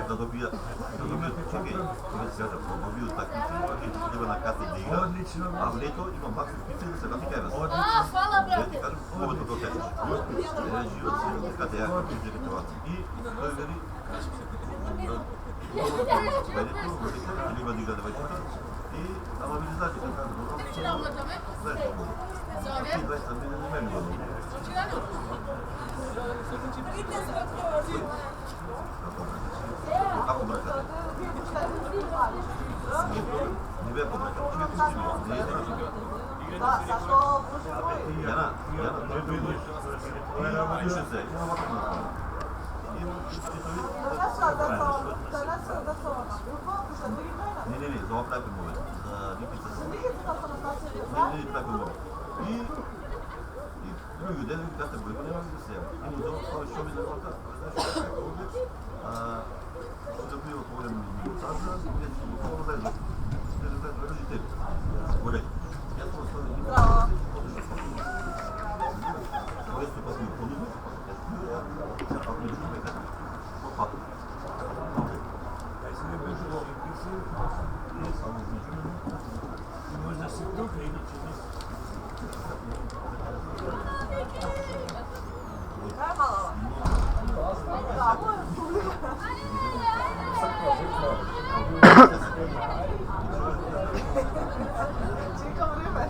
da dobija čekaj, dobiju takmičenje, treba na kate da igra, a v leto ima maksim pice da se vrati kaj vas. Hvala, brate. Ja ti kažem, ovo to tečeš. Život se kada ja piće retovaci. I to je veri, treba da igra 24 i ама ви знаете така, добро. Знаеш какво? Ти 20 години не ме го. Ако бракате. Не бе побракал, че не е страшно. Да, защо? Яна, вижте се. Не, за това правим момент. За липицата. Не, правим момент. И други ден, когато го има, няма да се ява. Има за това, що ми завърта. Знаеш, ще да бива по време на минутата, не се го това за родители. Олег. Я това става един път. Вместо път ми подобно, ако не чуваме така, попадна. Если не будет логики, само значение, можно си тук и иначе не. Kaj je malo? Čekam vreme.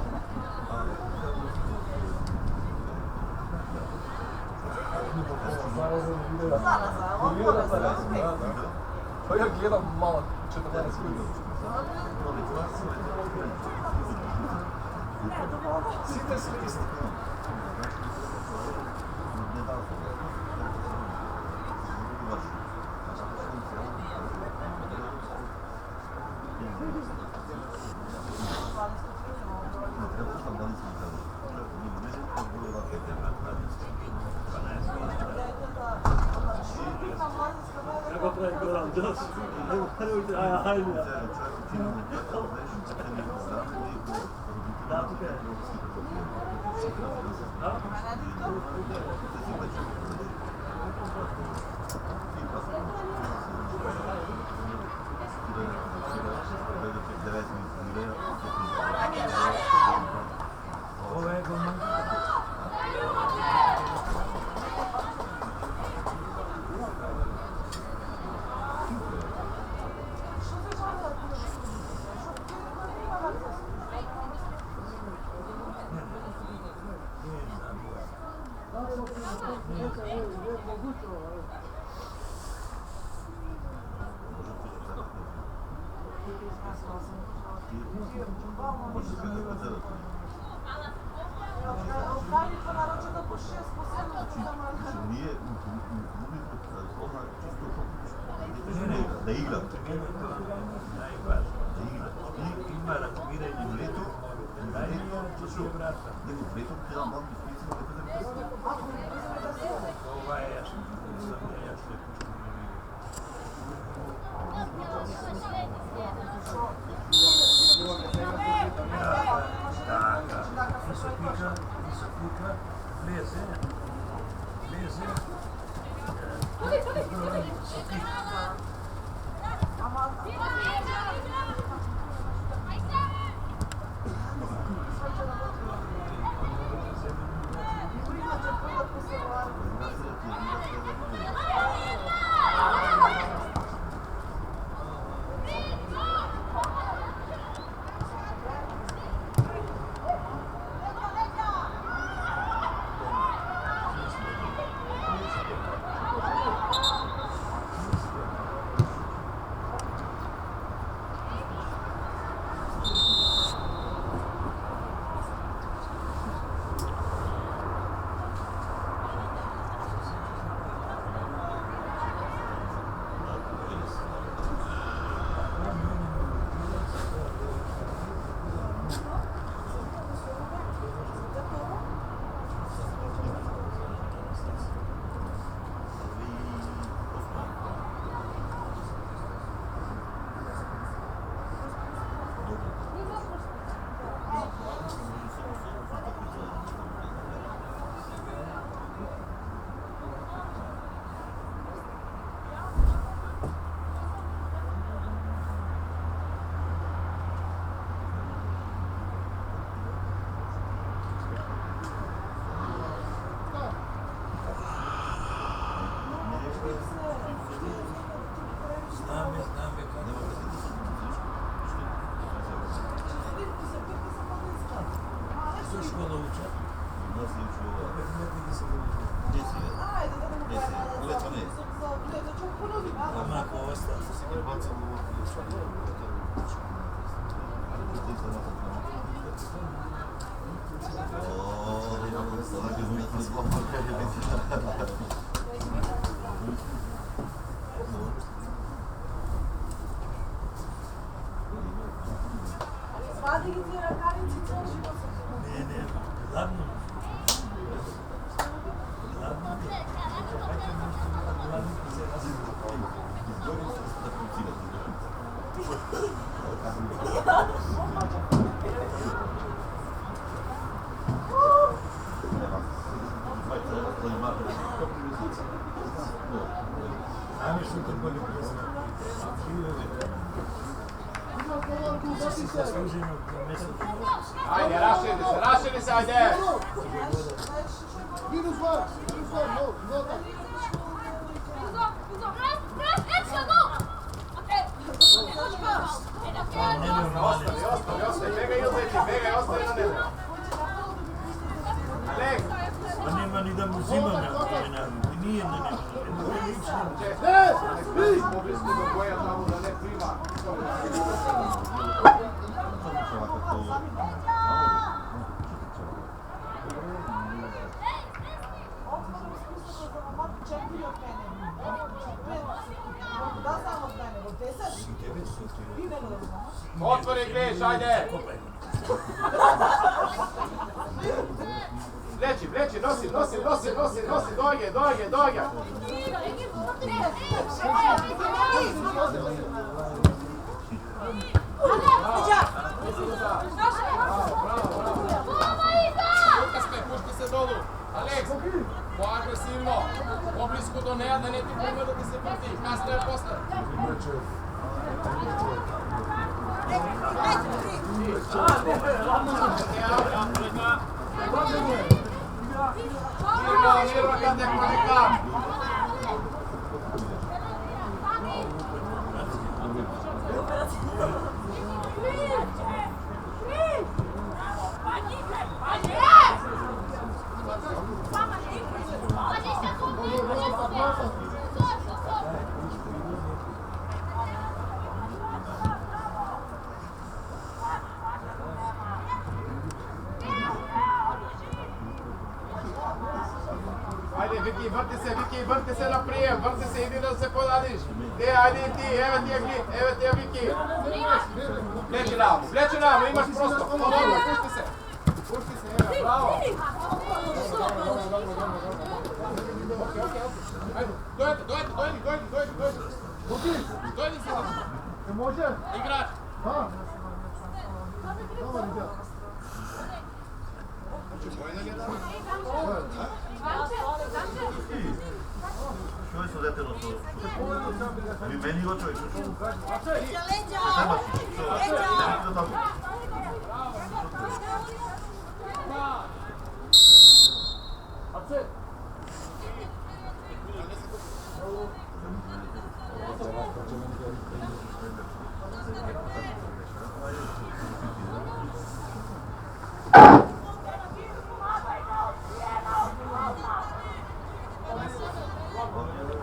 Zaraza, on mora zaraziti. Pa ja gledam malo 14 minut. Site su isti. Kako pravi Goran Đos? Ajde. Da, tukaj. Ovo je golman. Охранникът нарочи да по 6 последно да се намаля. Ние да игра. Има ръководение в лето, Него в лето трябва малко специфика да бъде пресвърна. това е ясно. Високика, влезе. Gdje si je? Ajde, da mu Gdje si je? kažem, Uleto ne. za uleto ću ponudim, a? Onako ostao. Svadi gi ti rakavici cijel život sa sobom. Ne, gladno. Gladno. Gladno se razumije. Ajme što to bolje prezna. Si zasluženo na mjesto. Ajde, raširi se, ajde! Minus one, no time. Ostavi, begaj ostavi na nebu. Alek! Pa nema ni da mu zimam na novinarnu. Nije na nebu. Pobrisku do boja tamo da ne prima. Otvorim smisla da vam mati 4 od mene. 5. Da sam od mene, od 10. Vi ne možemo. Otvori greš, ajde! Vleči, nosi, dojge! Pušti se dolu! Aleks, poagresivno! Oblisku do neja da ne ti prima da ti se vrti! Kasno je posle! Mirno, kad ne konika! Ajde, Viki, vrti se na prijem, idi da se podadiš. Ajde i ti, evo ti je Viki. Vleči namo, imaš prostor. Pušti se, evo, bravo. Ajde, dojedi se. Može? Igrač. Da. Dobar ide. Što je su dete do toho? Vi meni go čovjek. Leđa!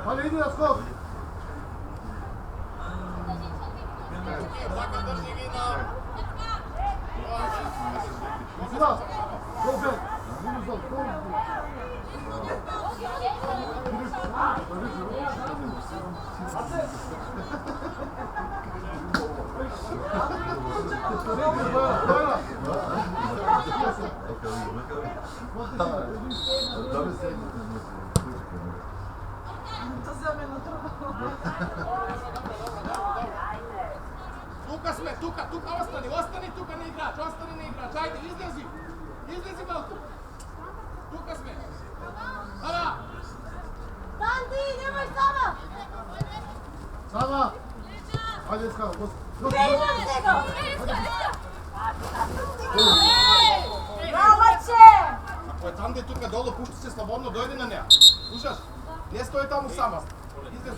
Ali idi na skok. Tako drži vina. Sida. Go back. Minus one. Go. To za mene drugo. Tuka, ostani tuka na igrač, ajde, izlezi Balku. Tuka sme. Hvala. Tanti, nemoj sama! Sama. Ajde skao. Prejma nego! Bravače! Ako je tam gde je tuka dolo, pušti se slobodno, dojde na neja. Slušaš? Ne stoji tamo sama. Izlezi.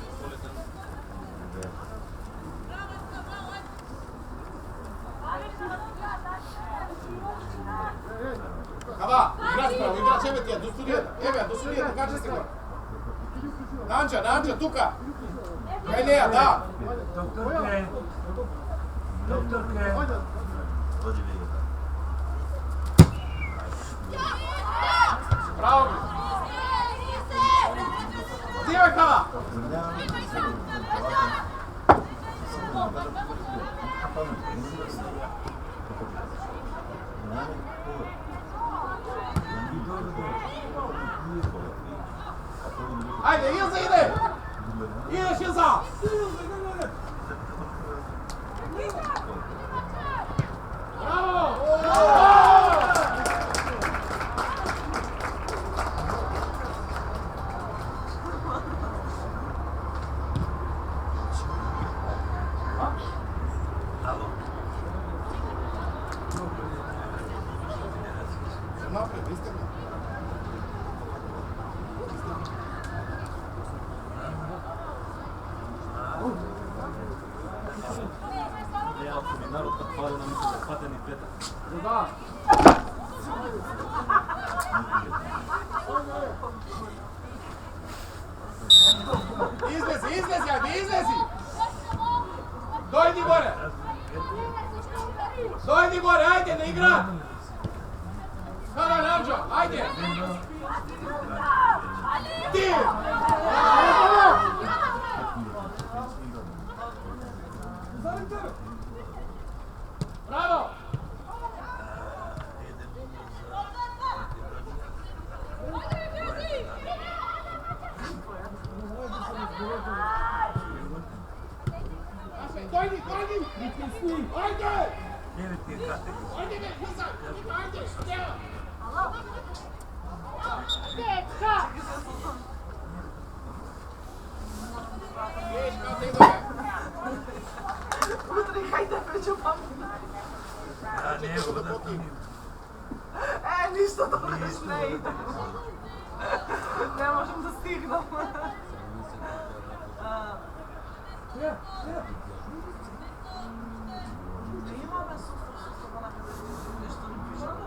Hava, igrač Расправо, играч, еве ти ја, до студијата. Еве ја, до студијата, качи се го. Нанча, тука. Кај неја, да. Докторке. Доđi Vega. Браво ги. Отивај кава. Ајде, Илза иде! Идеш, Илза! Напред, истина. Народ пара на мисля, патен и пета. Да. Излези, ајде, излези! Дојди горе! Дојди горе, ајде, на игра! Хара, Нанчо, ајде! Ти! Браво! Дојди! Ајде! Ајде, бе, Илза! Ајде, стева! Виж како идеме! Утре хајде печу памина. Ништо тогаш не иде. Не можем да стигнем. Имаме сустав некаде нешто не пишат.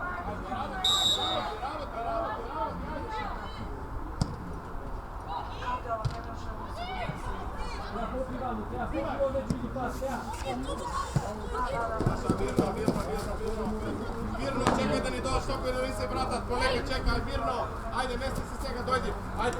Mirno, čekaj da ni dođe što koji da vi se vratat, kolega čekaj, Mirno, ajde, mesti se svega, dojdi, ajde.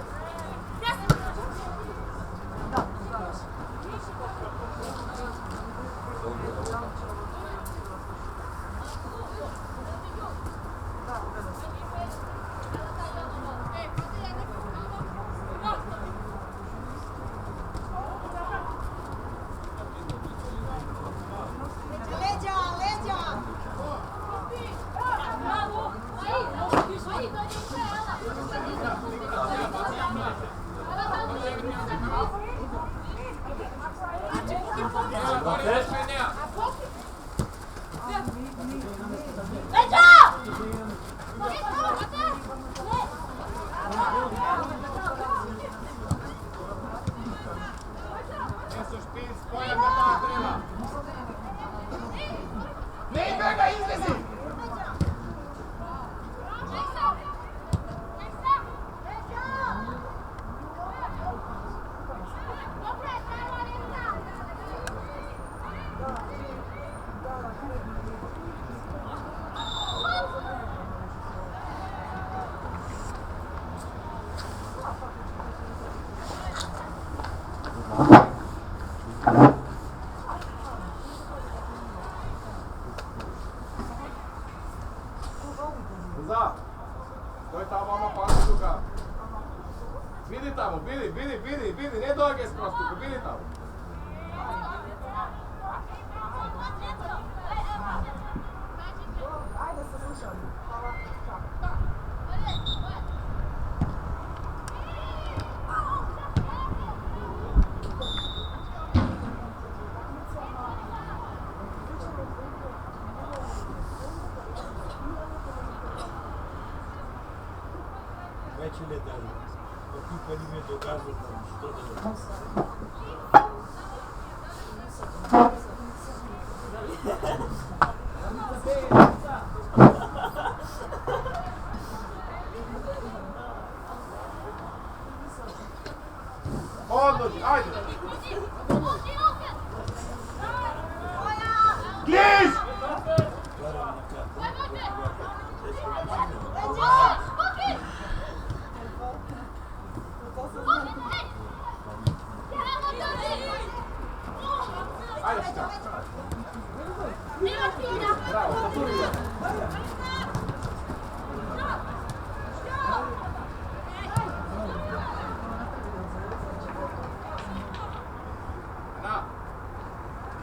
Той там мама пази тука. Биди тамо, биди, не доаѓај скроз тука, биди тамо. Ајде се слушаме. Вече не дали. Опитвали ме доказват там, що да Glis!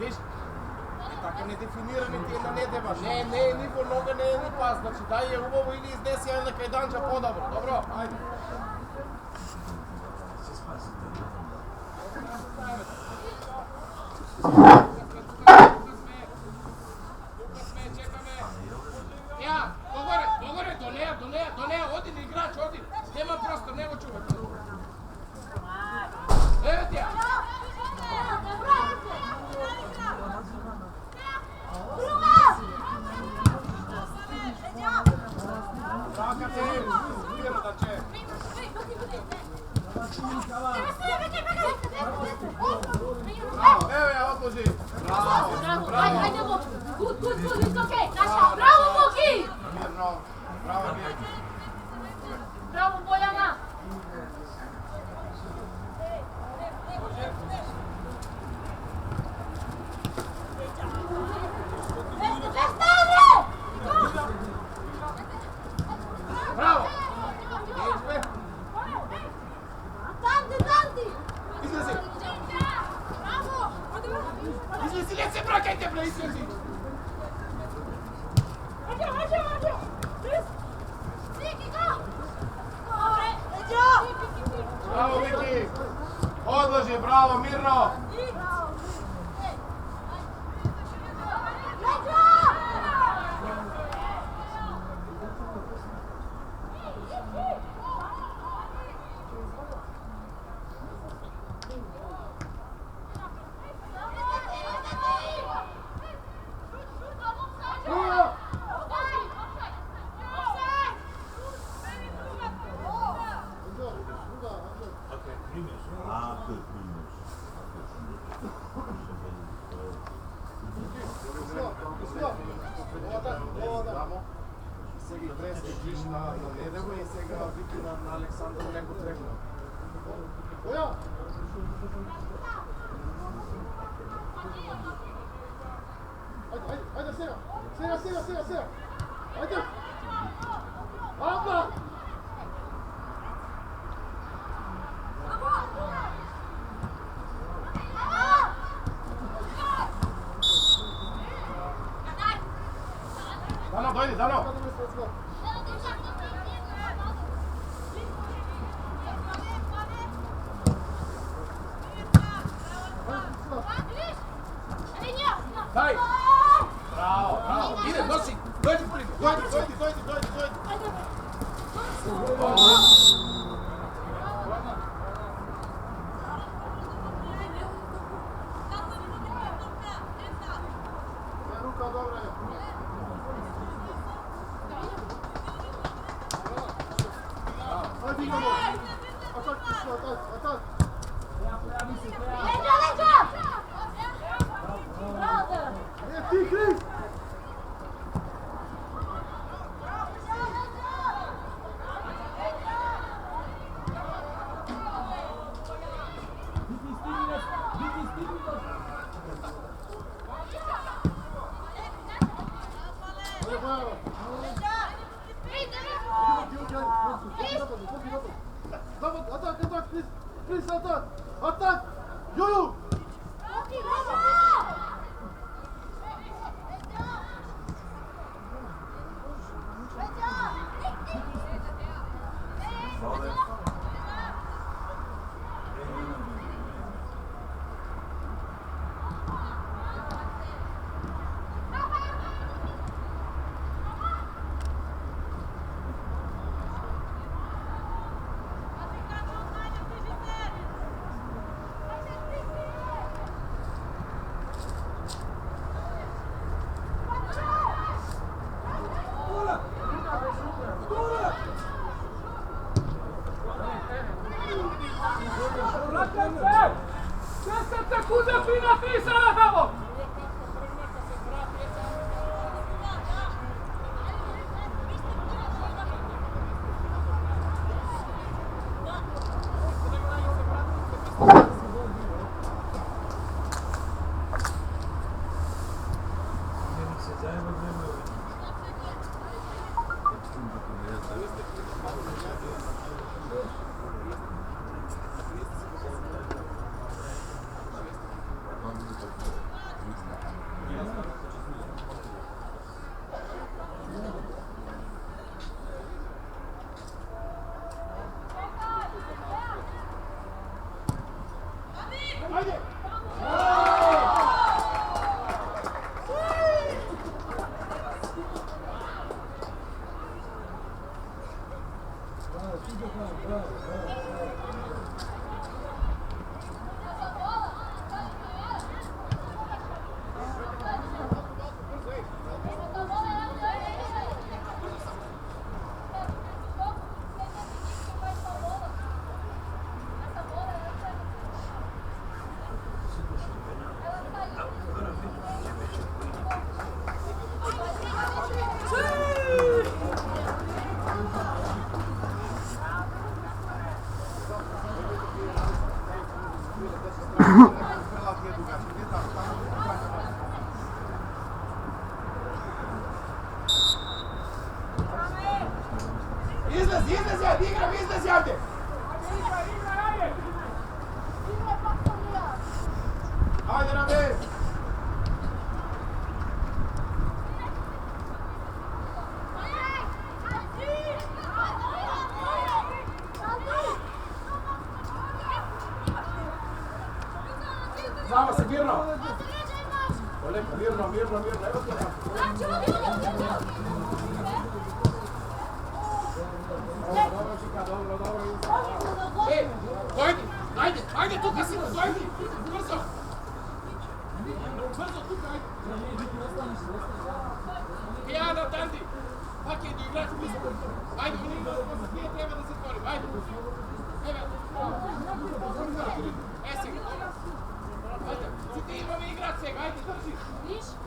Виж, така не дефинираме ти на недева. Не е ни по нога, не е ни пас. Значи дай е хубаво или изнеси я на кайданча по-добро. Добро, айде. Тука сме, чекаме. Я, до нея, оди ли играч, оди. Нема просто, не го чувай. Ево тя. Evo ja, odloži. Bravo. Ajde, Boki. Good, it's okay. Naša, bravo, Boki. Mirno, bravo Mirno. Bravo, Bojana. Bravo. Idźmy. Tanti. Izlezi. Izlezi, lecę, brakajte, bre, izlezi. Bravo, Viki. Odloži, bravo, Mirno. Сега и Трески виж на Недево и сега Вики на Александър леко тръгна. Боя! Айде сега! Сега! Айде! Абла! Дано, дойди, Дано! Дай! Браво! Иде, носи! Дойди, дойди! Рука добра е. Айде, идемо! Атак! Е, ти, Крис! Атак, Крис, атак! Юю! na 3 sada tamo! Izlezi, ajde, igram, izlezi, ajde! Ajde, Rabe! Znamo se, mirno! Oleka, mirno, evo to tako. Dobro. Ej, ajde, tu kad si, dojdi, brzo! Brzo, tu kaj! Pijana, Tandi! Pak je igrač, ajde, nije treba da se tvorim, ajde! Esi, ajde, ti imamo igrač svega, ajde, drži!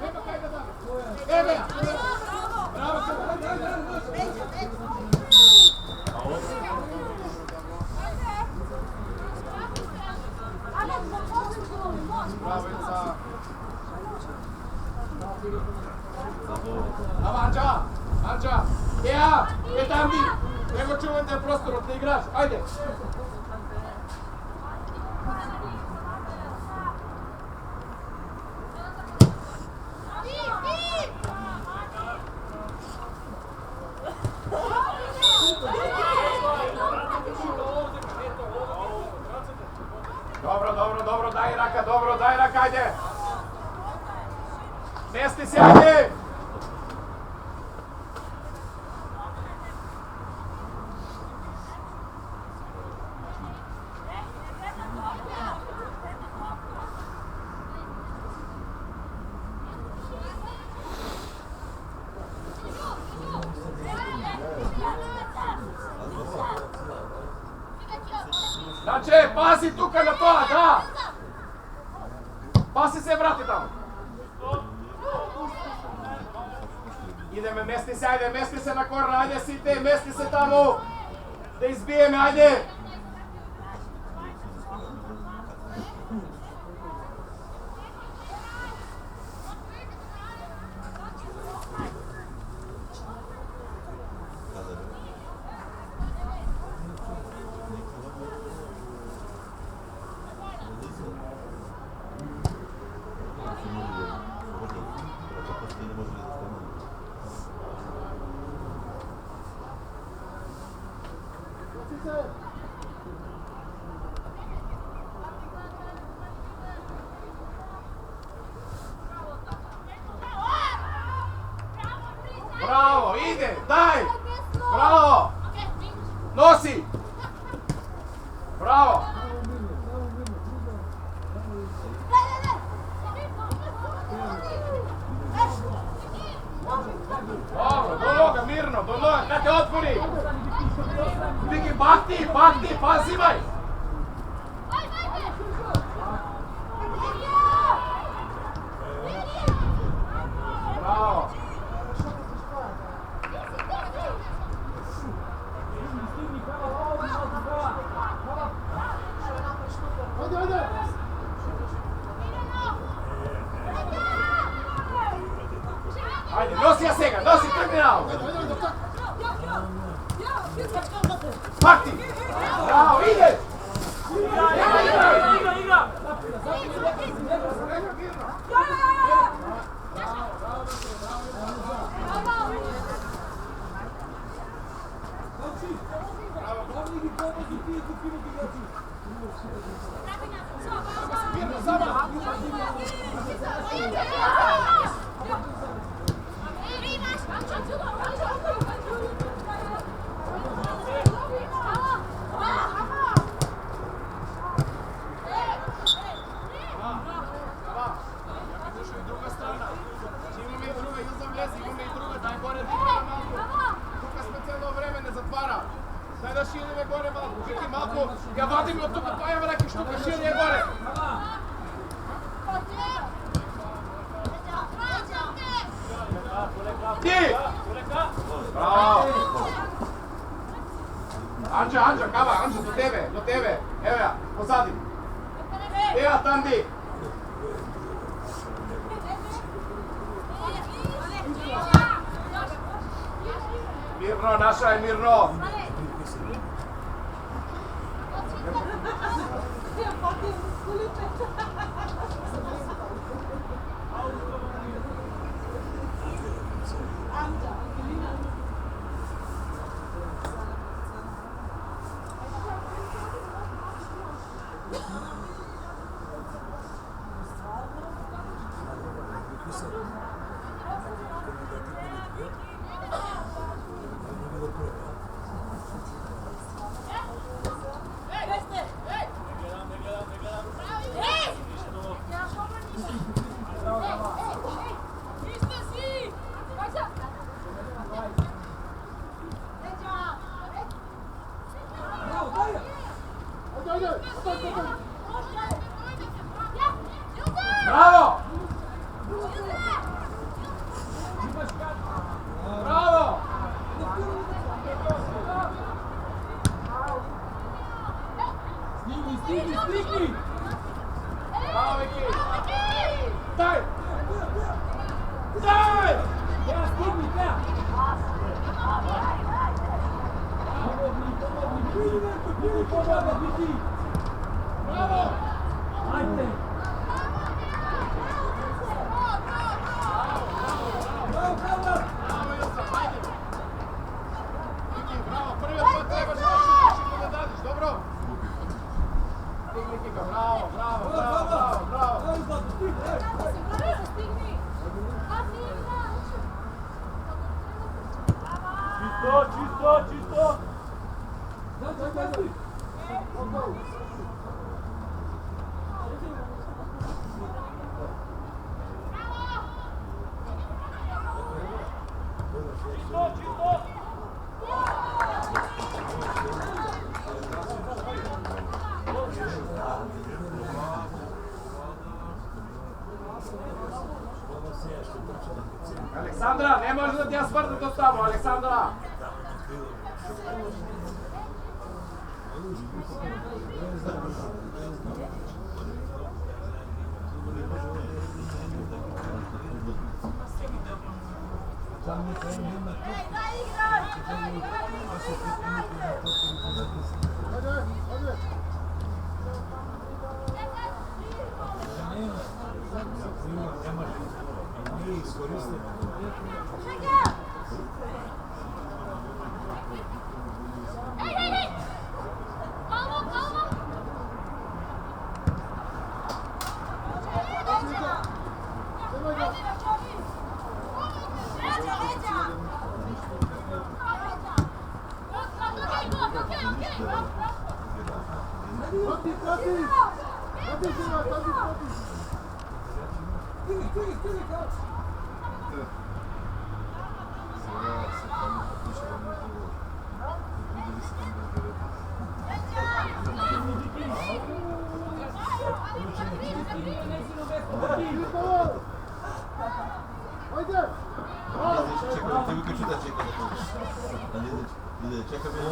Nema kaj da dam! Ebe! Bravo, Bravo, Ilza! Bravo, Anđa! Eja, Tandi! Evo čuvam te prostor, te igraš, ajde! Dobro, daj raka, ajde! Mesti se, ajde! Znači, pazi tuka na to, da! Pasi se, vrati tamo! Ideme, mesti se na korna, ajde Site, mesti se tamo! Da izbije me, ajde! Bravo, ide, daj! Bravo! Nosi! Bravo! Dobro, do noga, mirno, do noga, kad te otvori! Viki, bahti, pa zimaj! Ajde, nosi ja sega, nosi terminal! Fakti! Bravo, ideš! Igra! Mirno, sama! Daj da širi me gore malo, čekaj malko, ja vadim od tuka pa evo neke štuka, širi je gore. Ti! Bravo! Anđa, kava, Anđa, do tebe, evo ja, pozadi. Evo tam di. Mirno, naša je mirno. Bravo! Bravo! Stigni! Bravo, Viki! Daj! Daj! Ja, stigni, ja! Bravo! Ajde! Bravo, Ilsa, hajde! Viki, bravo, prvi put trebaš da šutiš i da dadiš, dobro? Stigni, Kika, bravo! Čisto! Aleksandra, ne može da ti ja smrdim to tamo, Aleksandra!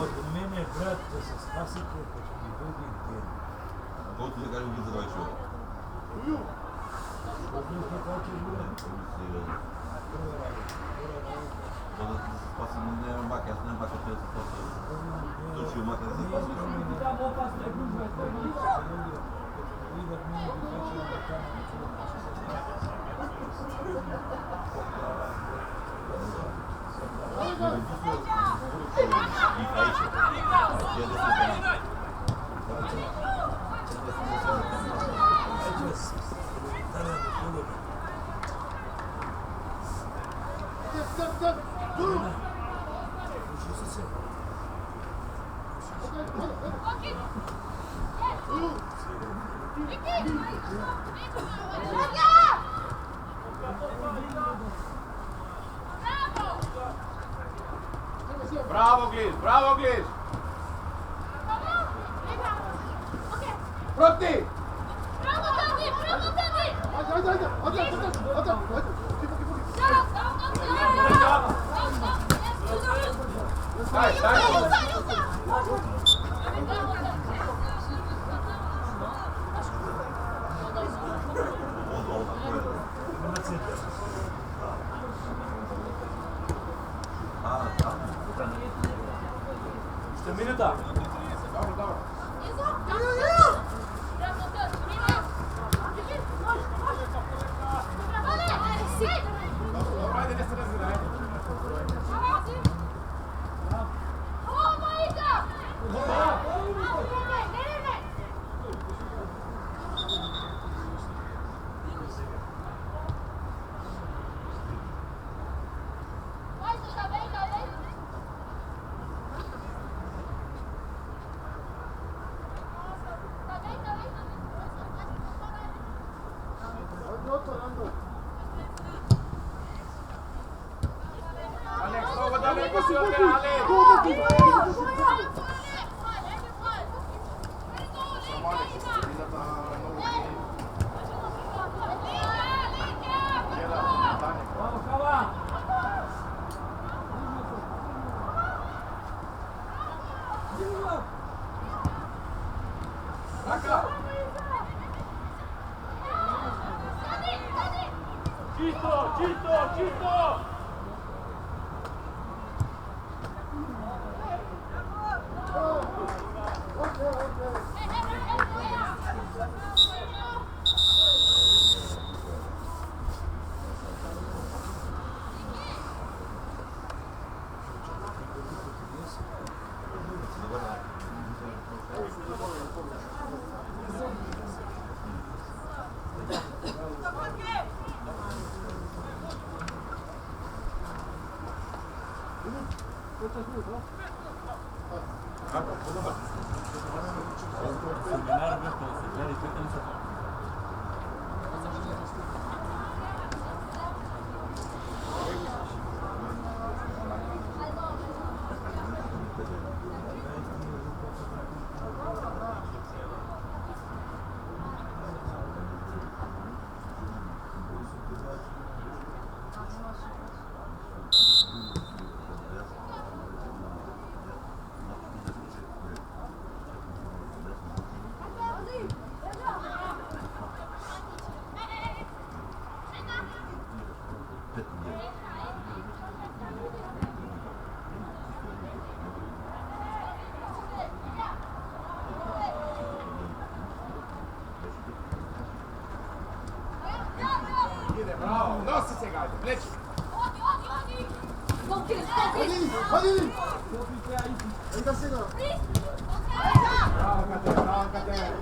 Od mene, brat, da se spasite, pa će mi drugi gdje. Кого ты закажешь где задавай человек? Od njih je kako je bilo. Quando se passa não é uma baqueta, não é uma baqueta, se passa. Tu tinha uma baqueta, se passa. Bravo, Glish! Bravo, Glish! Pronti! Dai, dai! Jeszcze minuta. Dobro, dobro. Dobro, ajde, ne se razgledaj. Alex, vamos dar uma emoção, Alex! Vamos, Cava. Cito, Cito, Cito! Bravo, não se cegade, pleci! Ainda assim não. Bravo, Cater, bravo, Cater!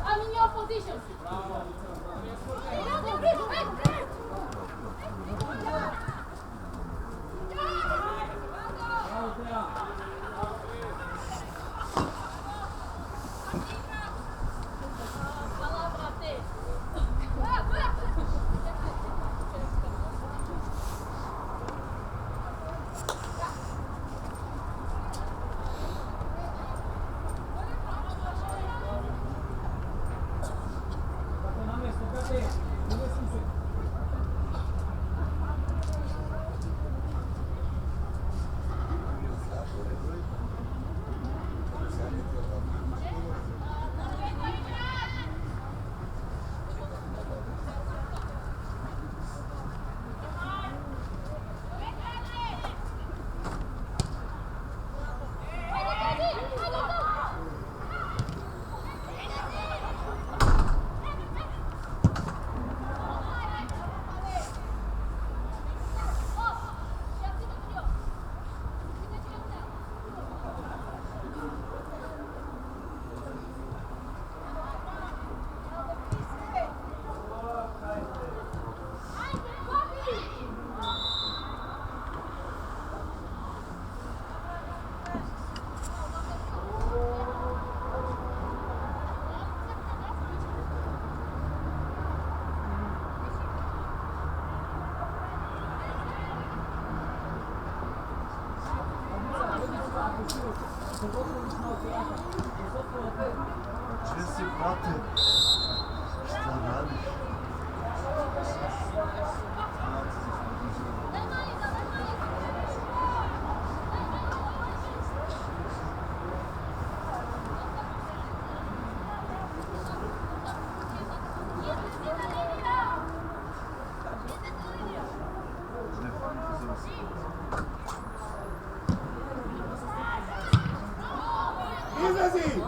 I'm in your position. Jesse, brate, šta radiš? Izlazi!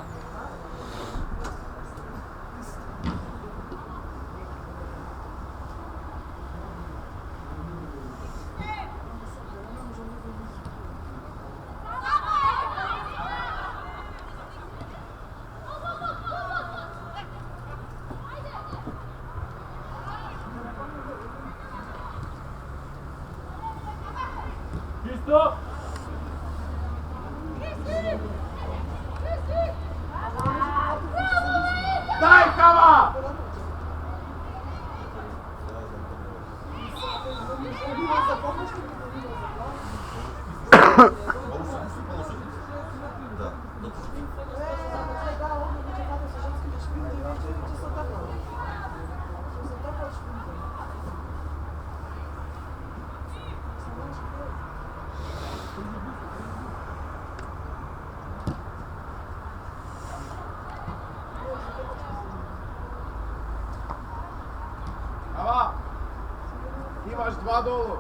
Čisto! Daj, Kava! Ovo su isto položeni. Da, dobro. Kava! Imaš 2 dolu.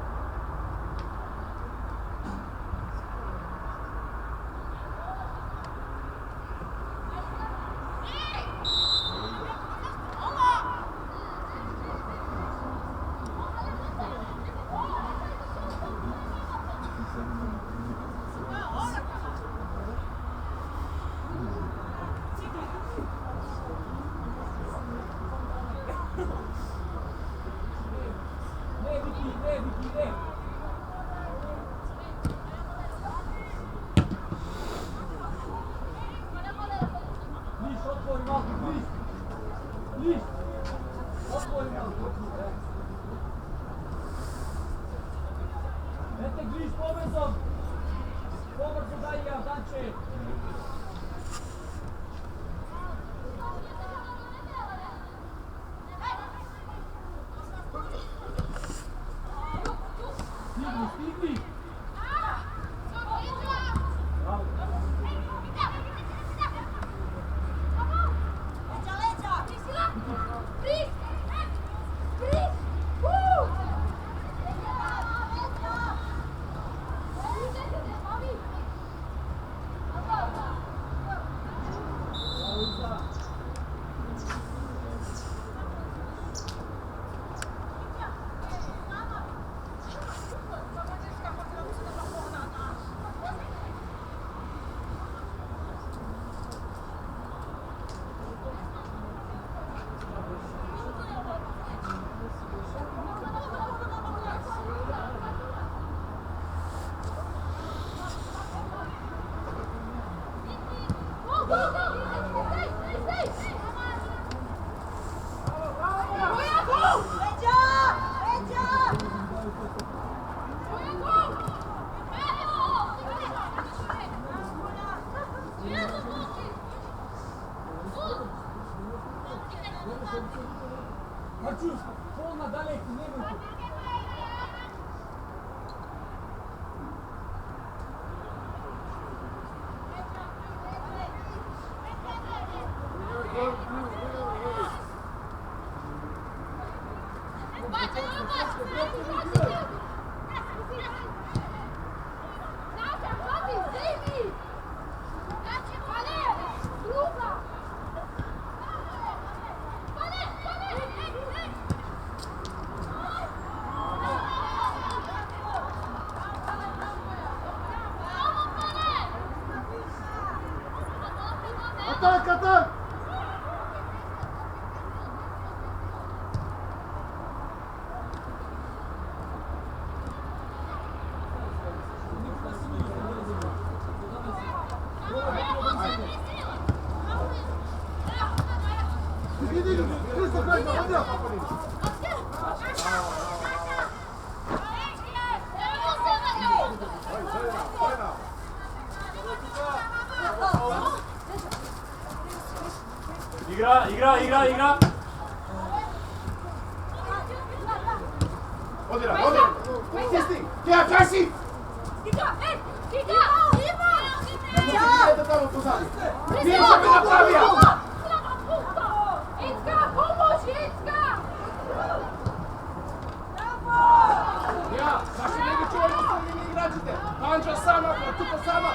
Dajte Gliš povezom! Pobrzo daj ja, Danče! Stigni, stigni! Bravo! Mačus, polna daleko, nemojte! Atak, atak! Иди, Христо, Христо, пойдем! Igra! Odira! Stisni! Kija, kaj si? Kika! Idete tamo pozadi. Nije što bi napravio! Icka, pomoći, Icka! Ja, zašto ne bi čuvali ostavljeni igračite? Anđa sama, tupa sama.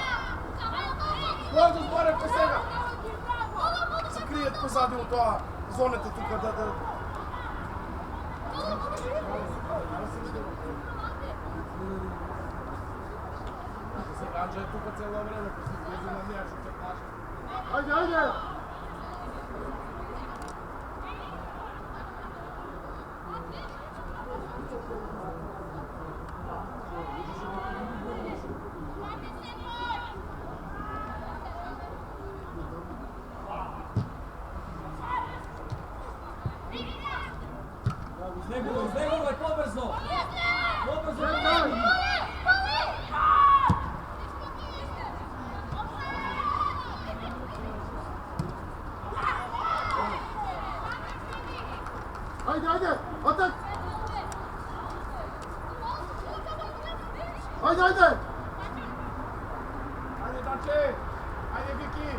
Možda zbore po sega. Se krijet pozadi u toa zonete tuka da... Anđa je tuka cijelo vreme, ko se izgledi na mječu, te plaša. Ajde! Izneguvaj, pobrzo! Ajde! Atak! Ajde! Ajde, Dače! Ajde, Viki!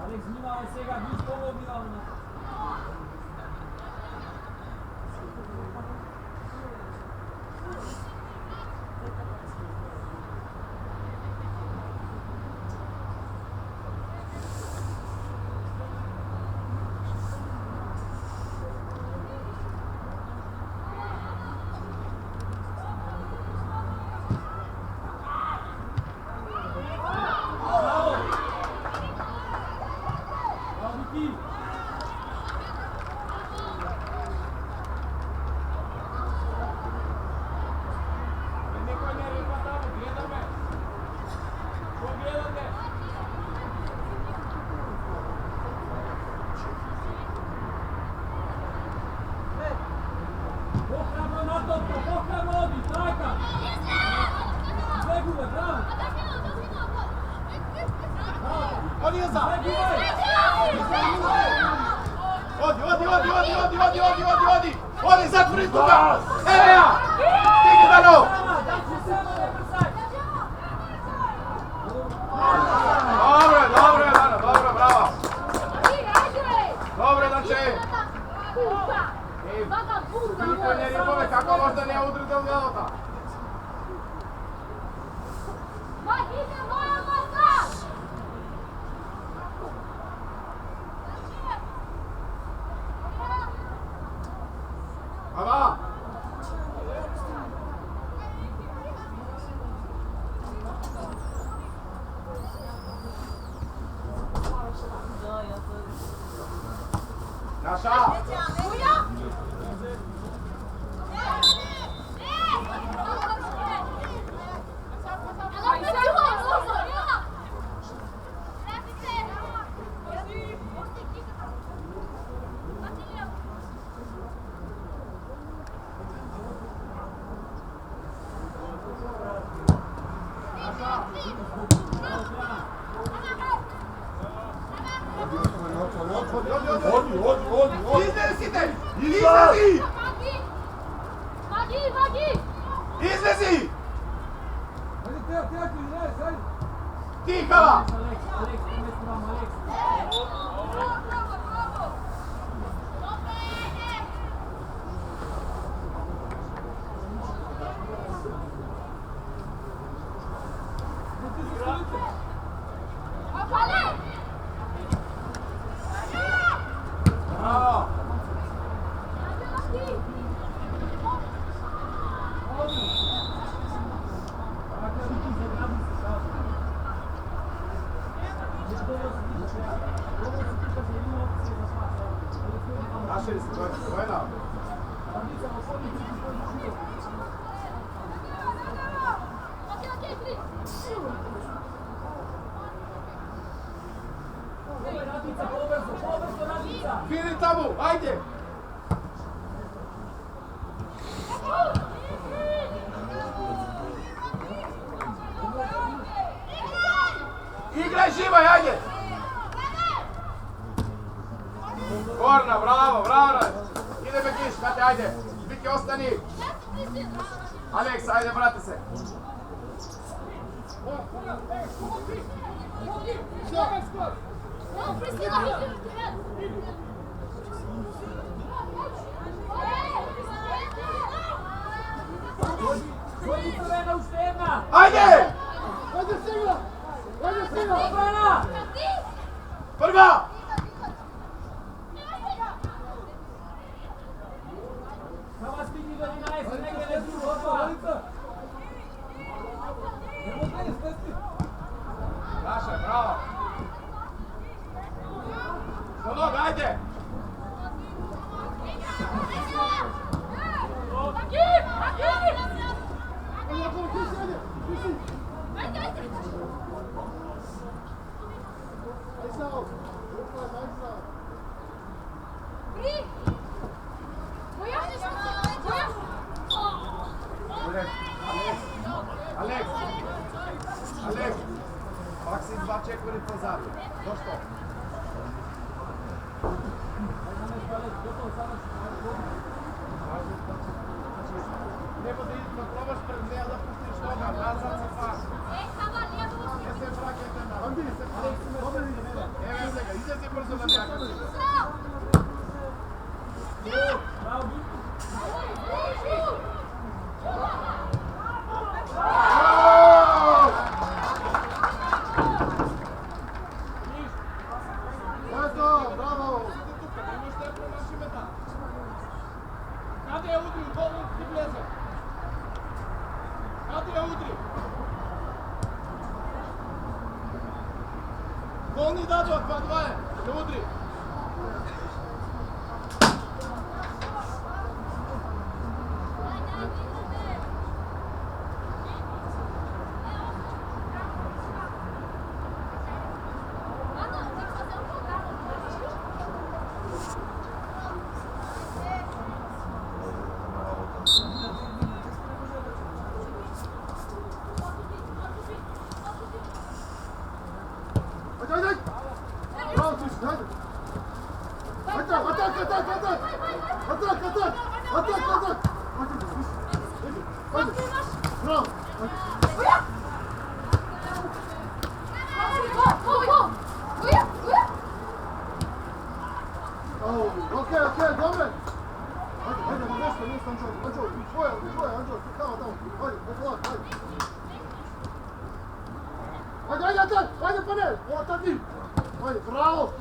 Alex, vnímaj сега, víc pomobila. Odi, zatvori tuga! Evo ja! Stigne Dano! Dobro, Dano, dobro, bravo! Dobro, Danče! Prikonje ribove, kako možda ne udri del gledota? Ava! Naša! Odi! Brava! Bravo! Našli se, Vojna. Vidi tamo, ajde! Igraj živaj, ajde! Korna, bravo, bravo! Ide Bekiš, Kate, ajde! Biki, ostani! Aleks, ajde, vrati se! Ajde! Ajde Sigla! Ajde Sigla! Prva! Naša, bravo! Do noga, ajde! Aleks! Aleks! Максим, два чекори позад. Защо? Нема да пробваш пред нея да пустиш нога, назад се пак. Не се вракайте на. Еве сега, идете бързо на някакъв. Гол ни дадо, 2-2 е. Не удри. Bravo!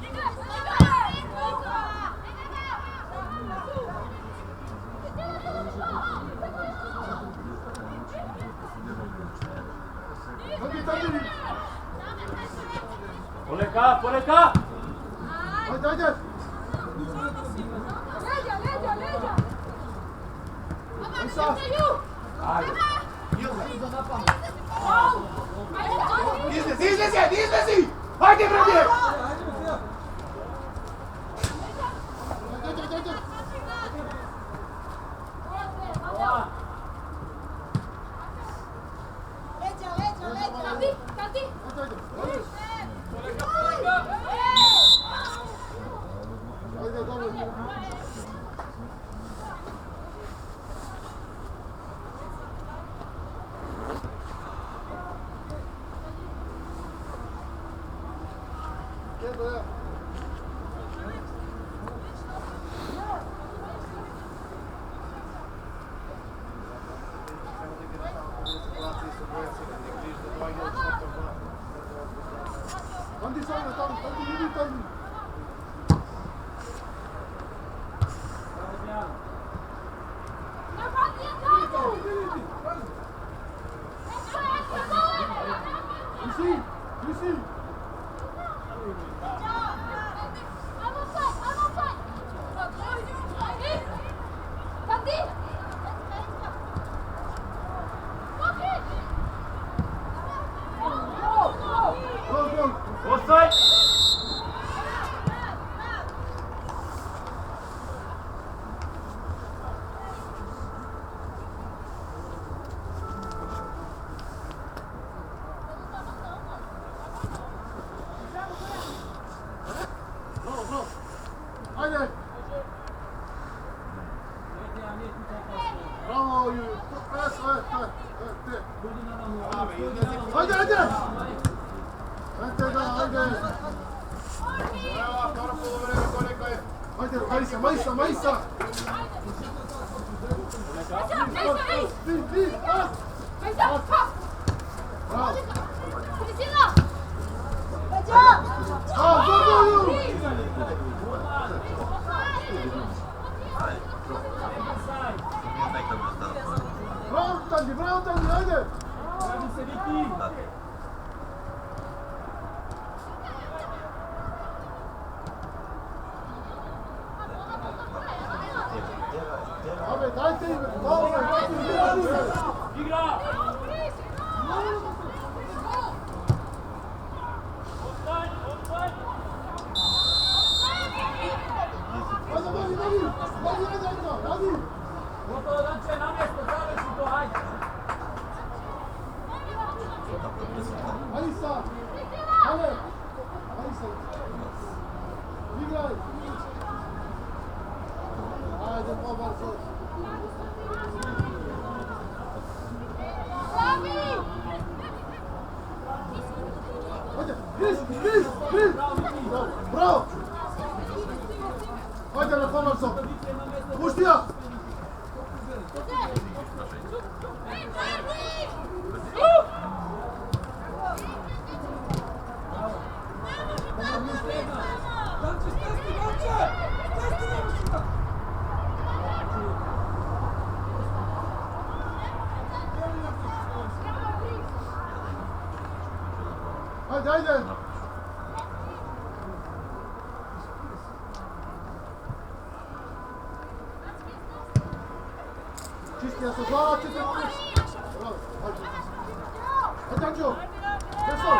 Poleka, poleka! Ajde, ajde! Izlezi! Ajde, brate! Jedno, ja. Andi sana, tam yürü, tam yürü. Hüseyin, Hüseyin. Gol, gol. Offside! Bravo, bravo. Haydi. Bravo, yürü. Evet, evet, evet. Evet. Haydi, haydi. Haydi, haydi. Haydi, Maysa, Maysa, Maysa. Bir, at. Bravo. Aa, gol, gol, gol. Bravo, Tanju, bravo, Tanju, haydi. Ahmet, haydi. Bravo, hadi. Maysa. Hadi. Maysa. Miguel. Haydi, baba. Hadi, biz. Bravo. Haydi, Rafa Marso. Koş ya. Haydi. Чисти, я создала, чисти. Браво. Haydi Tanju. 됐ol.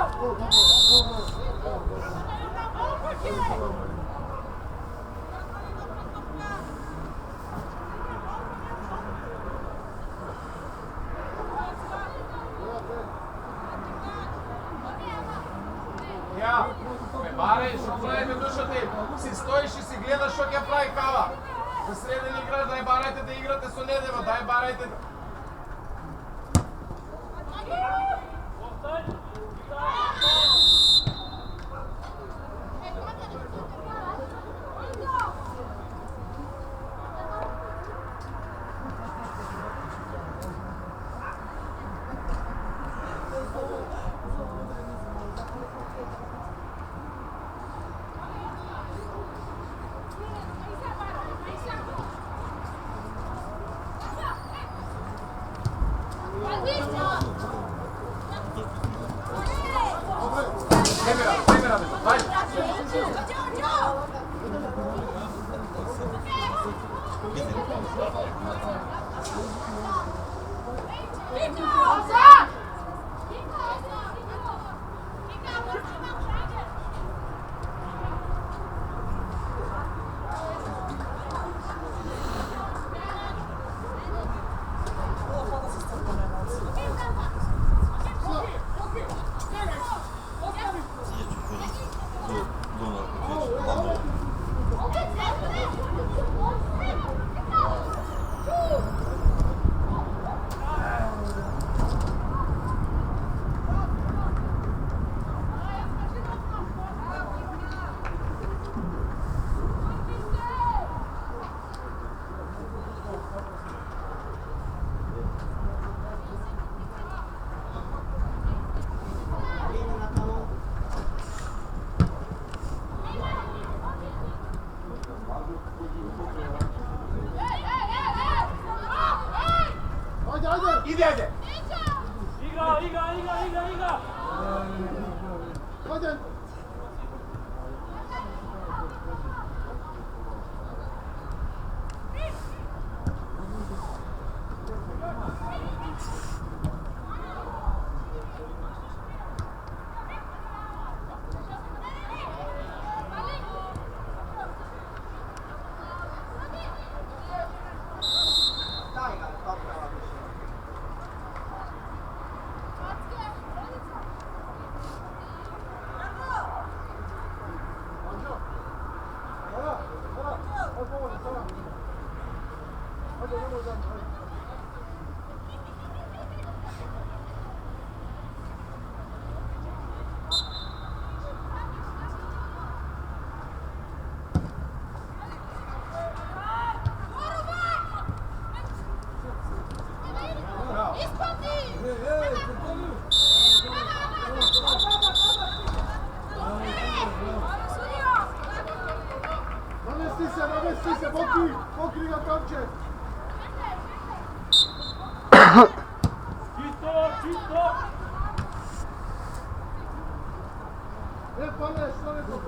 Ja, bare, što pravi me dušate, si stojiš i si gledaš što ga pravi kava. За среден играч, дай барайте да играте со Недева, дай барайте. dede. Igra! Hadi. Namesti se, pokri ga Kamče. Čisto! Pane, što ne to?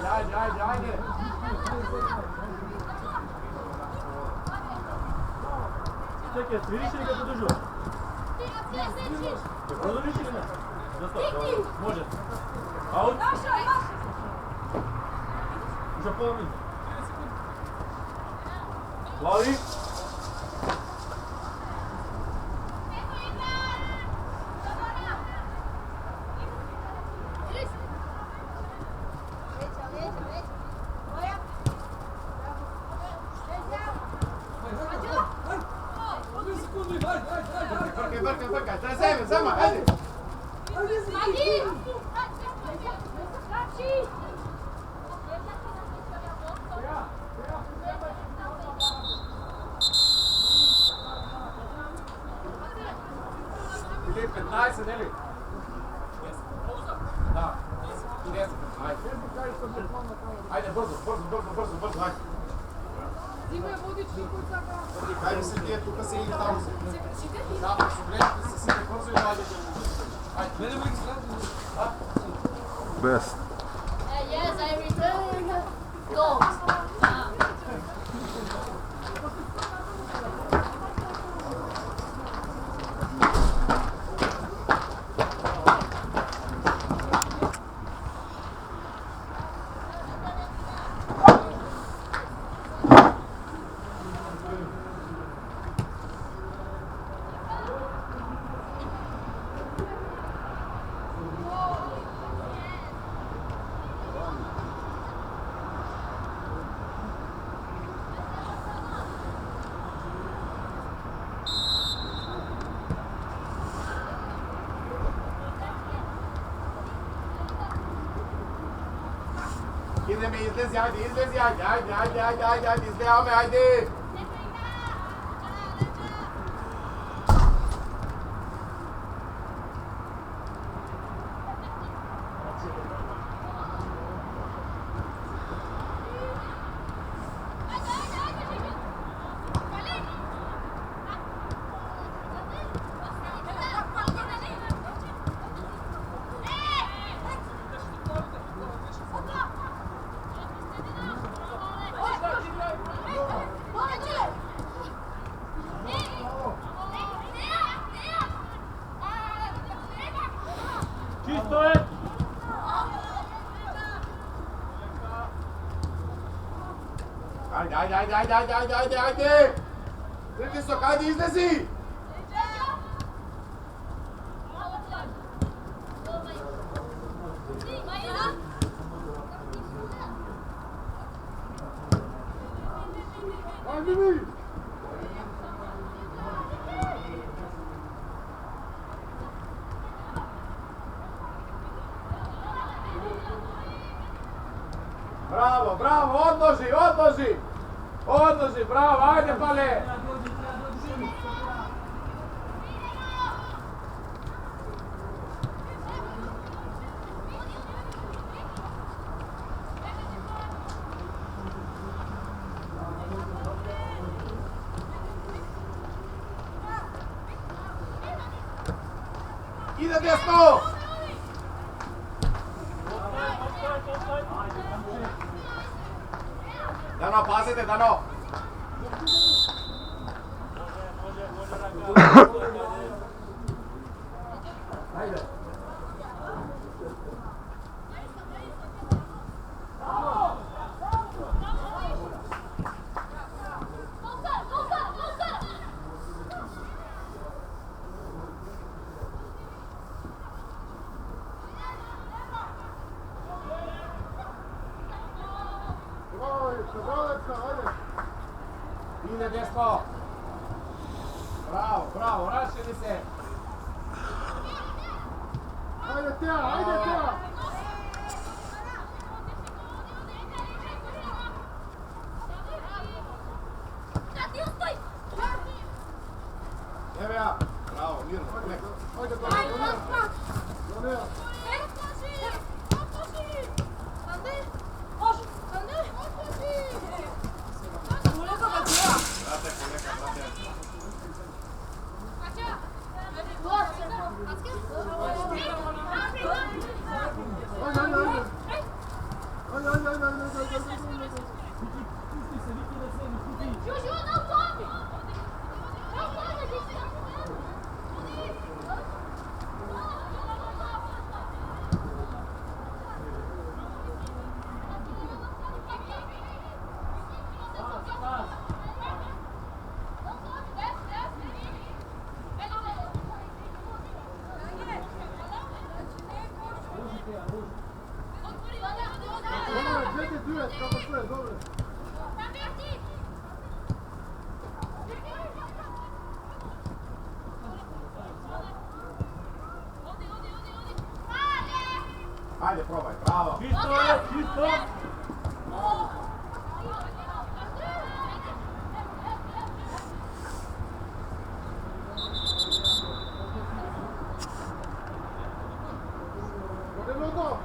Ajde. Čekaj, vidiš li ga podržu? Produžiš ili ne? Dosta, može. Aut. Za pola minuta. Lauri. Brkaj, daj zema, ajde! Ili 15, ili? Da. 10, ajde. Ajde, brzo, ajde. Ajde se ti je tu kad se ili tamo se. Da, su gledajte se sve brzo i dalje. Ajde, gledajmo ih srediti. Best. Yes, I return goals. Ideme, izlezi, ajde, izlezi, ajde. Čisto je! Ajde! Pritisok, ajde, izlezi! Ajde mi! Bravo, odloži, bravo, ajde pale! Ide desno! Dano, pazite, Dano! Ajde! Ide desno! Bravo, raširi se! Ajde Tija! Evo ja! Bravo, mirno, ajde Donija! Brate, Добре, двете дует, како стоje, добре. Ajde, probaj, bravo. Čisto je, čisto. Горе много.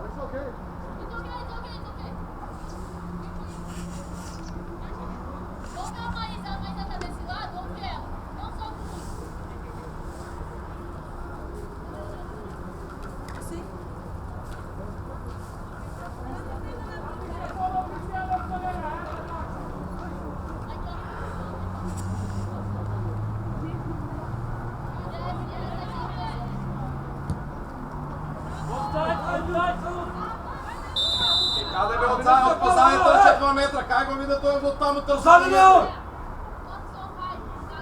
It's okay. Каде бе от позади трчат 2 метра, кај го вида тој од таму трчат? Позади не е!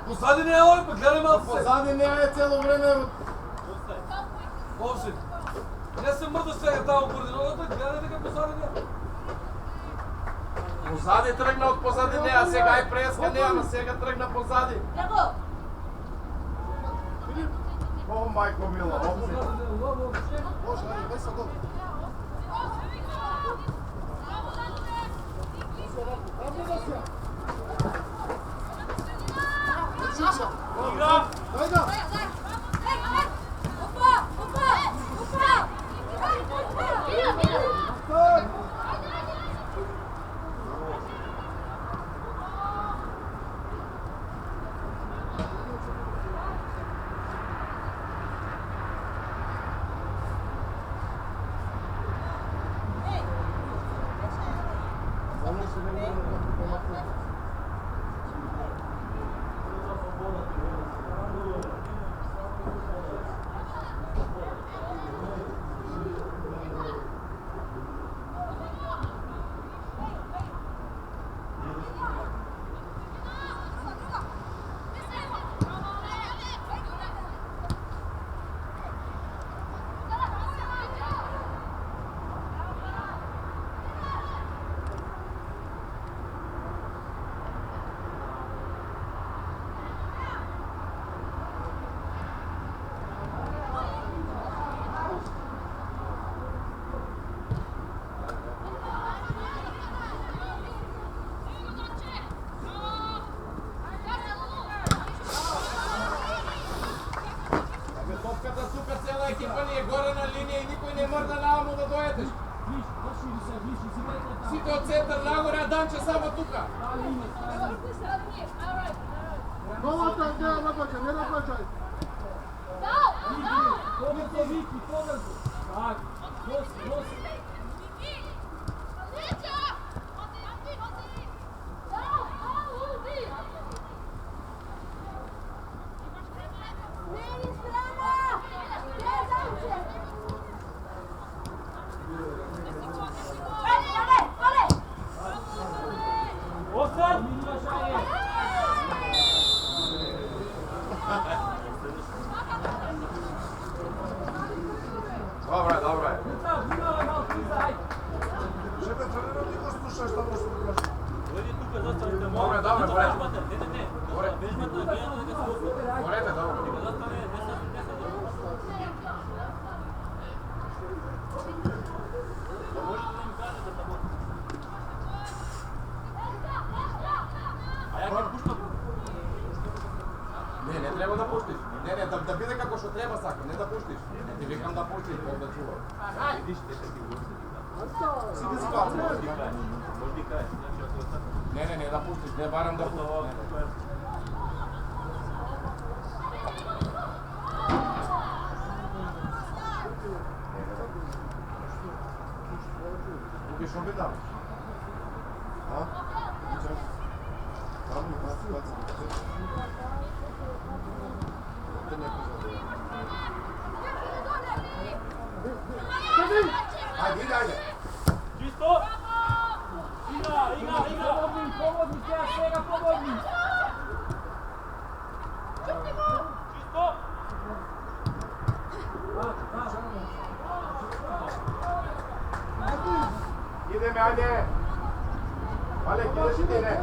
Позади не е, па гледай малко се. Позади не е цело време. Овси. Не се мрда сега таму координатата, гледай дека позади не е. Позади тргна од позади неа, сега и преска неа, ама сега тргна позади. О, мајко мила, овси. Може, ајде, веса добре. Игра! Дај да! Топката тука цела екипа ни е горе на линија и никој не мрда нааму да дојдеш. Сите од центар нагоре, а Данче само тука. Новата не напаѓа, не напаѓај. Повеќе, Вики, повеќе. Так, носи. Остан! Добре, добре. Шепе, тренерот ти го слушаш таму што го кажи. Добре, добре, борете. Борете, добре. Treba da puštiš. Ne, da bide kako što treba Sako, ne da puštiš. Ne ti vikam da puštiš, bol da čuva. Sidi situacija. Ne, da puštiš, ne baram da puštiš. Kupiš objedam? A? Kupiš? Tamo je baci. Te neko zove. Ajde. Čisto! Igra! Pomodni, treba svega pomodni! Čisto! Ideme, ajde! Alek, ideš i ti, ne?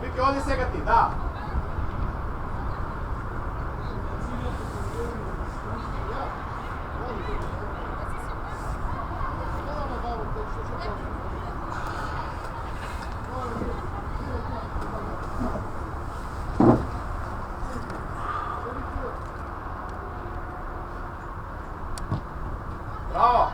Viki, odi sega ti, da! Bravo!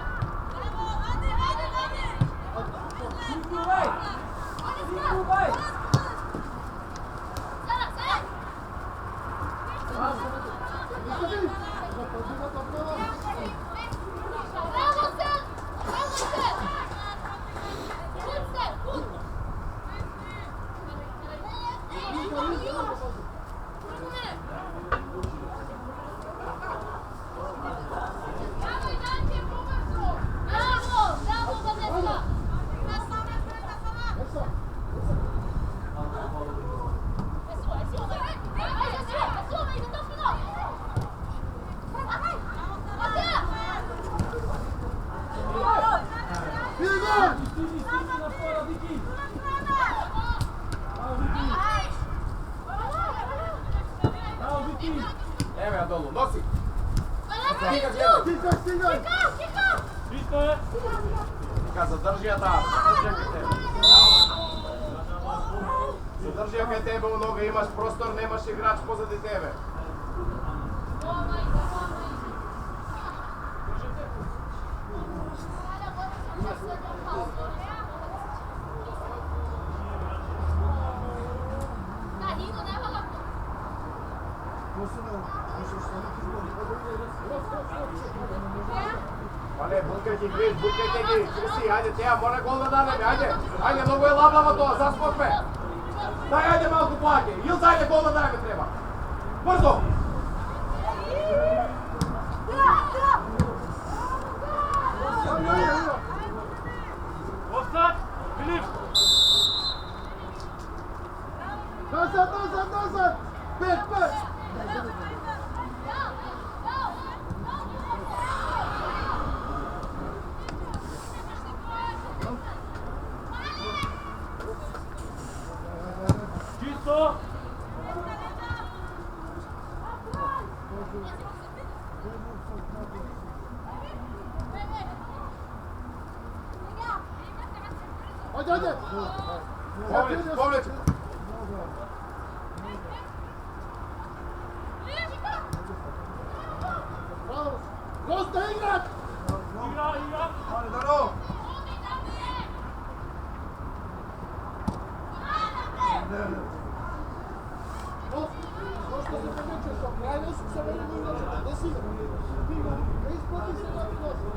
Evo ja dolu, nosi! Stigaj! Čisto je! Tika, zadrži ja tamo, zadrži ja kaj tebe u noge, imaš prostor, nemaš igrač pozadi tebe. Ale, butkajte Gris, Krisi, ajde, Teja, mora gol da dane mi, ajde, mnogo je lablavo to, zaspod me. Daj, ajde malko plake, ili ajde gol da dane mi treba. Brzo! Ostat! Filip! Nazad! Pet! Čisto! Ajde! Povleć! Gosta igrat! Igra! Ajde, Daro! Gosta se pomeče, što krajno su se veli igrače, ne si ne isplati se da gosta.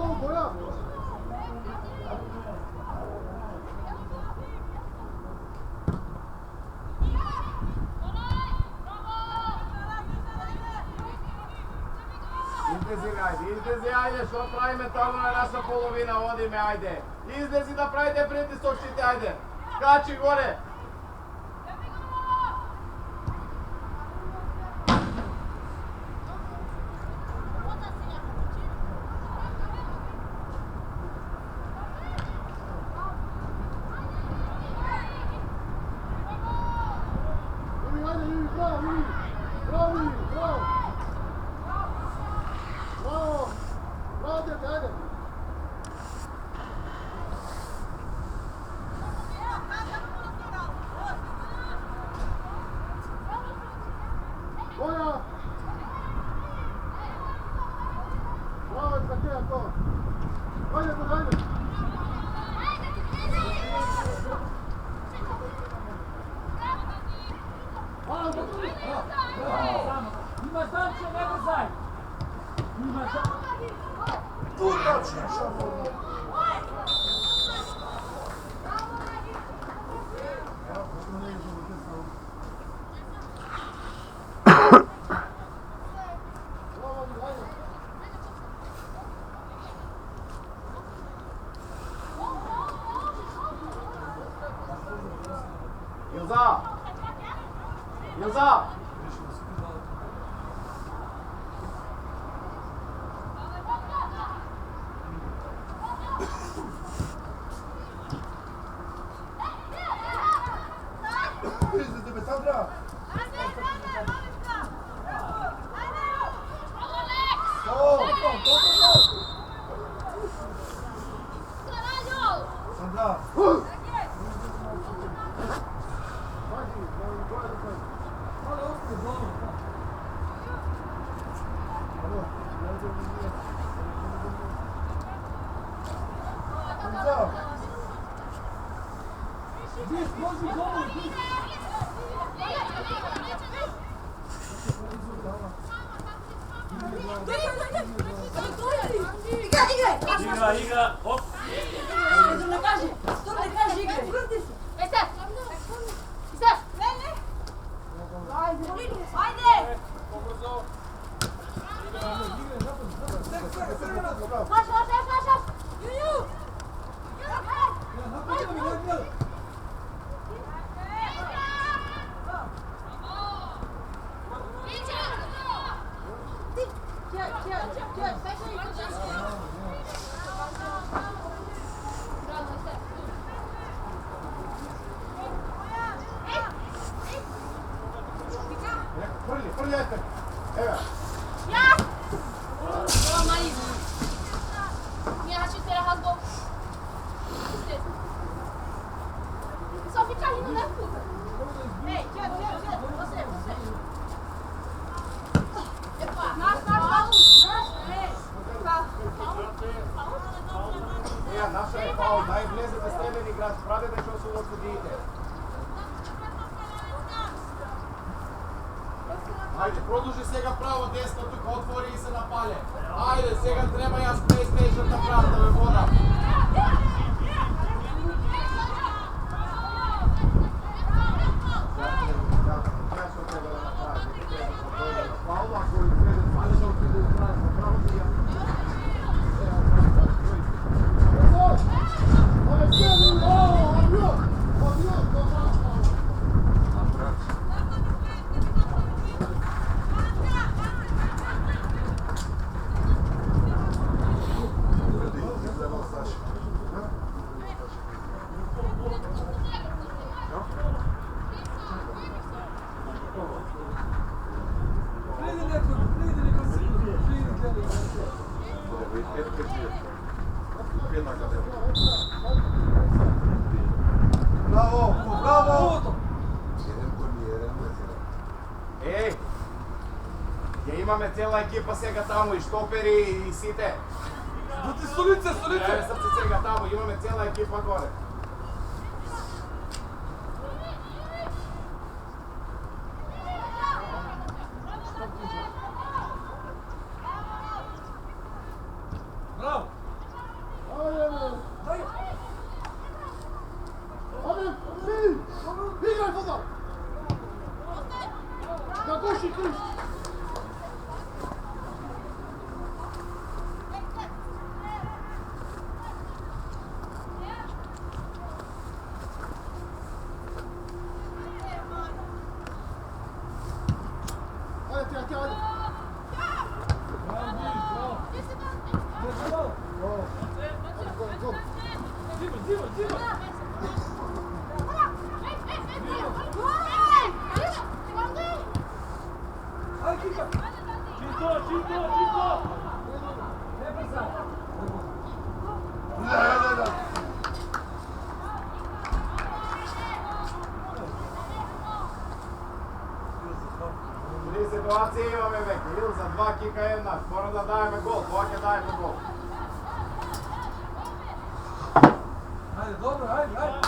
гол, Боя! Излези, ajde, što pravime tamo na naša polovina, odime, ajde. Izlezi da pravite pritisočite, ajde. Skači gore. Vivi, ajde, Vivi, bravo, Vivi! Bravo, Vivi, bravo! Bravo! Bravo, djete, ajde! Boja! Bravo, Izakija, to! Ajde, to, ajde! Hvala, Boja! Ima Danče, ne brzaj! Ima Bravo, ajde! Ilza! Ilza! Izlezi me, Sandra! Sandra! Pazi, Boja, Alo, Sandra! Igra, op! Пролетте! Ева! Só fica rindo, né, puta? Ei, tira, você. Epa, Наша е фаул, дай влезете с тебе играч, правите што се отсудиите. Ајде, продолжи сега право, десно, тука отвори и се напале. Ајде, сега треба јас PlayStation да правам, да ме водам. Браво! Браво! Еј! Ја имаме цела екипа сега таму и штопери и сите. Столице! Еве срце сега таму, имаме цела екипа горе. Браво! Tri situacije imame veke, ili za 2 kika jednak, moram da dajeme gol, ovak je dajeme gol. Ajde, dobro, ajde, ajde.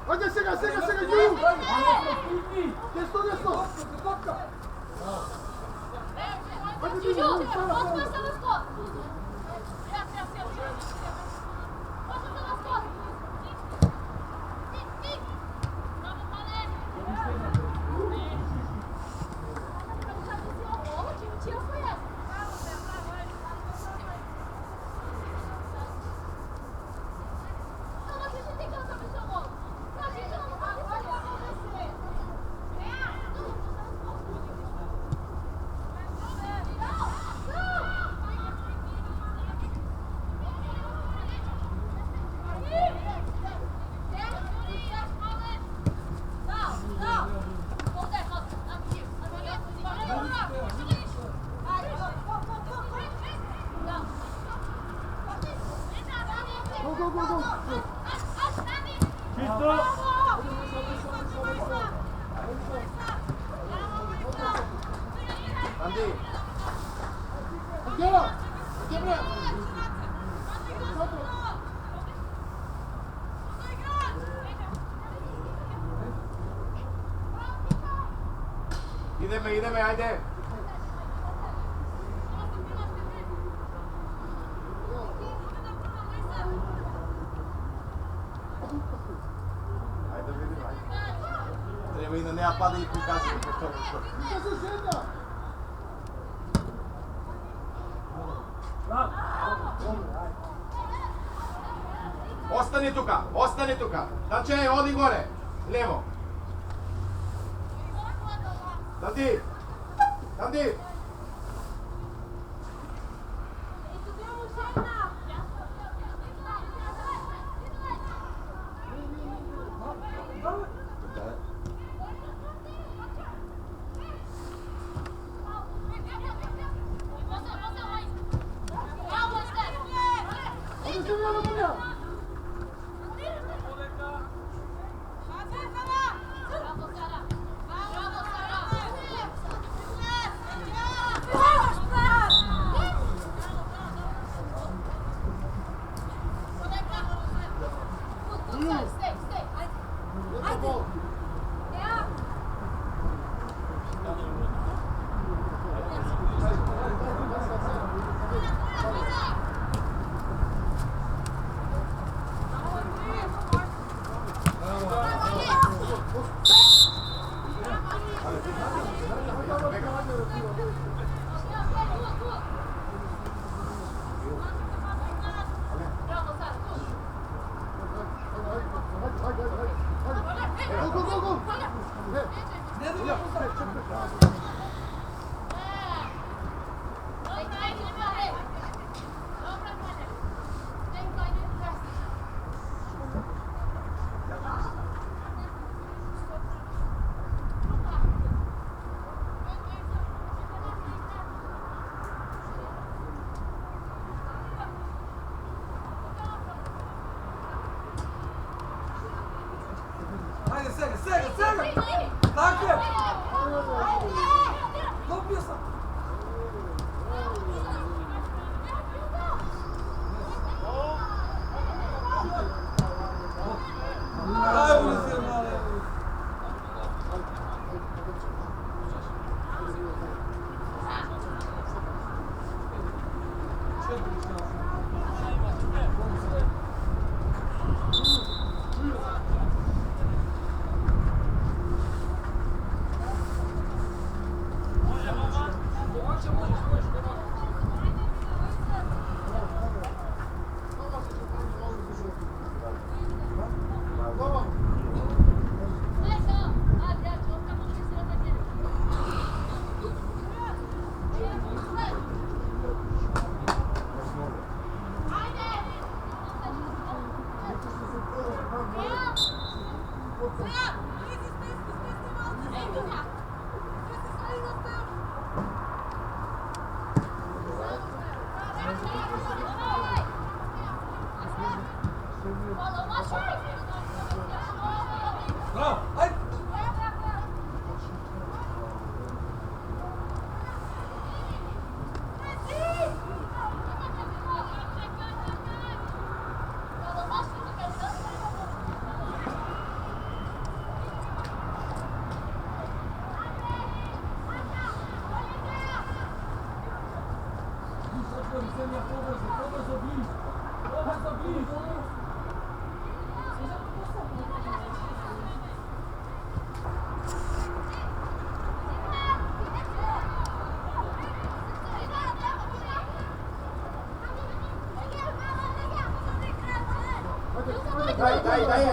Ajde, sega, Ju! Desno! Ideme, ajde! Ajde vidimo, ajde. Treba i da nema pada i prikazujem po što. Ostani tuka! Znači, odi gore, lijevo. Tam di! Daj,